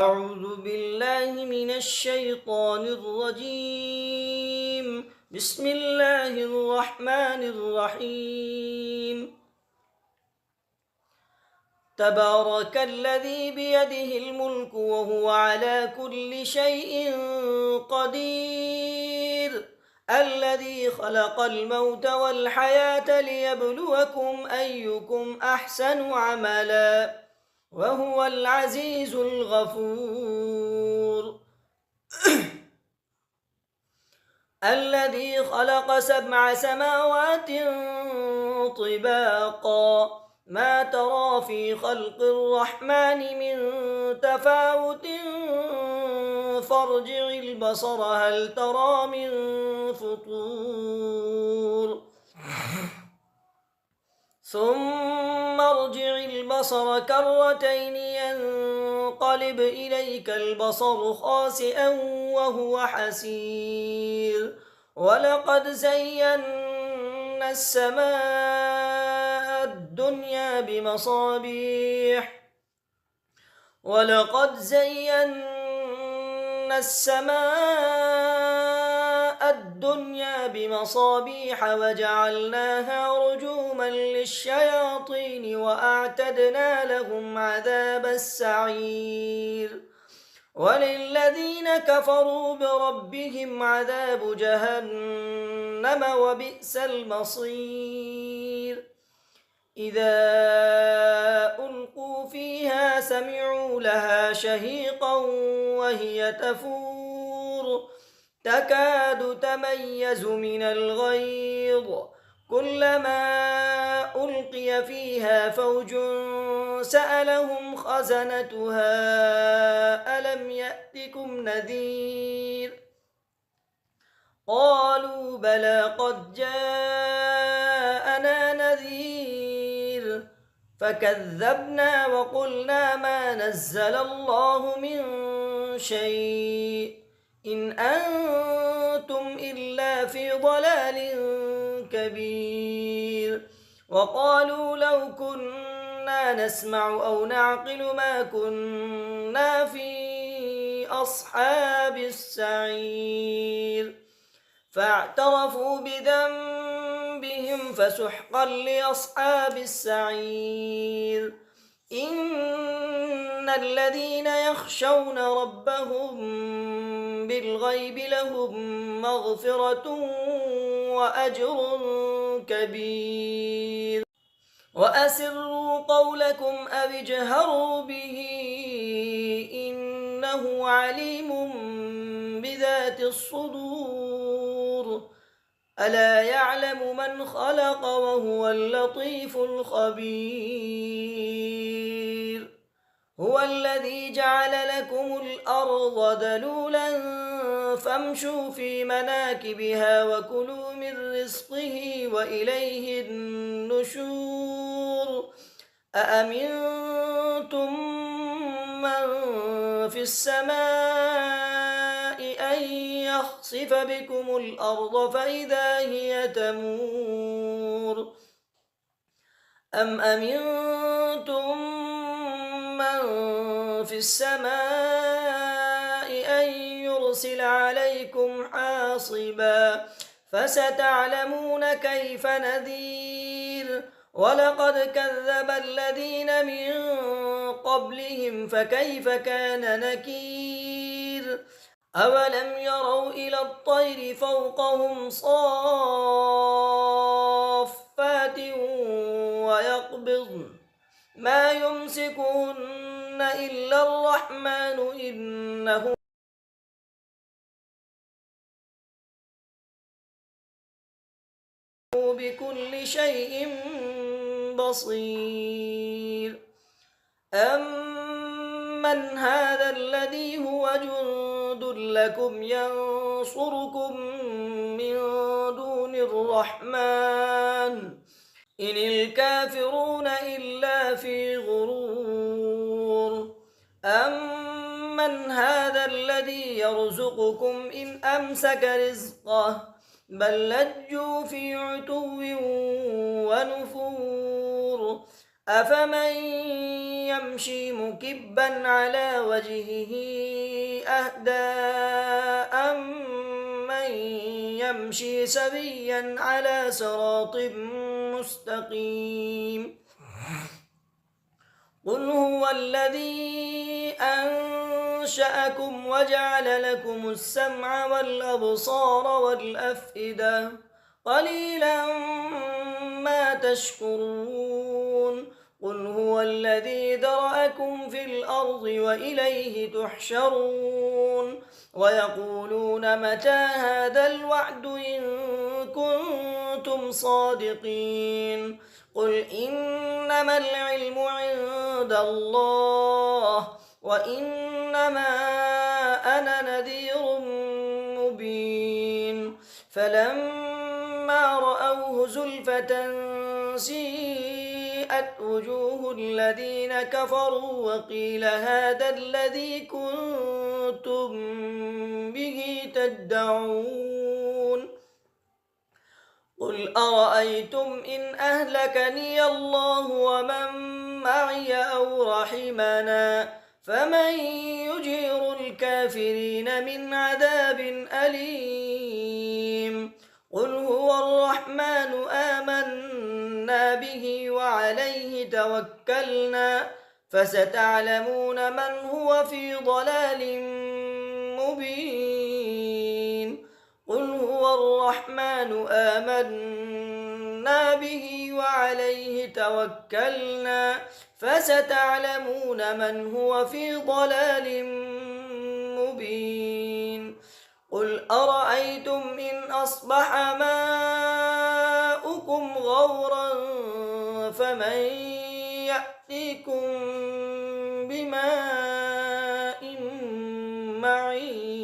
أعوذ بالله من الشيطان الرجيم. بسم الله الرحمن الرحيم. تبارك الذي بيده الملك وهو على كل شيء قدير، الذي خلق الموت والحياة ليبلوكم أيكم أحسن عملا وهو العزيز الغفور. الذي خلق 7 سماوات طباقا ما ترى في خلق الرحمن من تفاوت فارجع البصر هل ترى من فطور ثم ارجع البصر كرتين ينقلب إليك البصر خاسئا وهو حسير ولقد زينا السماء الدنيا بمصابيح وجعلناها رجوما للشياطين وأعتدنا لهم عذاب السعير وللذين كفروا بربهم عذاب جهنم وبئس المصير. إذا ألقوا فيها سمعوا لها شهيقا وهي تفور تكاد تميز من الغيظ كلما ألقي فيها فوج سألهم خزنتها ألم يأتكم نذير قالوا بلى قد جاءنا نذير فكذبنا وقلنا ما نزل الله من شيء إن أنتم إلا في ضلال كبير وقالوا لو كنا نسمع أو نعقل ما كنا في أصحاب السعير فاعترفوا بذنبهم فسحقا لأصحاب السعير. إن الذين يخشون ربهم بالغيب لهم مغفرة وأجر كبير. وأسروا قولكم أو اجهروا به إنه عليم بذات الصدور ألا يعلم من خلق وهو اللطيف الخبير. هو الذي جعل لكم الأرض ذلولا فامشوا في مناكبها وكلوا من رزقه وإليه النشور. أأمنتم من في السماء أن يخسف بكم الأرض فإذا هي تمور أم أمنتم من في السماء أن يرسل عليكم حاصبا فستعلمون كيف نذير. ولقد كذب الذين من قبلهم فكيف كان نكير. أولم يروا إلى الطير فوقهم صافات ويقبضن ما يمسكهن إلا الرحمن إنه بكل شيء بصير. أمن هذا الذي هو جند لكم ينصركم من دون الرحمن إن الكافرون إلا في غرور. أمن هذا الذي يرزقكم إن أمسك رزقه بل لجوا في عتو ونفور. أفمن يمشي مكبا على وجهه أهدى أمن يمشي سويا على صراط مستقيم قل هو الذي أنشأكم وجعل لكم السمع والأبصار والأفئدة قليلا ما تشكرون قل هو الذي ذرأكم في الأرض وإليه تحشرون ويقولون متى هذا الوعد إن كنتم صادقين قل إنما العلم عند الله وإنما أنا نذير مبين فلما رأوه زلفة سيئت وجوه الذين كفروا وقيل هذا الذي كنتم به تدعون قل أرأيتم إن أهلكني الله ومن معي أو رحمنا فمن يجير الكافرين من عذاب أليم قل هو الرحمن آمنا به وعليه توكلنا فستعلمون من هو في ضلال مبين قل هو الرحمن آمنا به وعليه توكلنا فستعلمون من هو في ضلال مبين قل أرأيتم إن أصبح ماؤكم غورا فمن يأتيكم بماء معين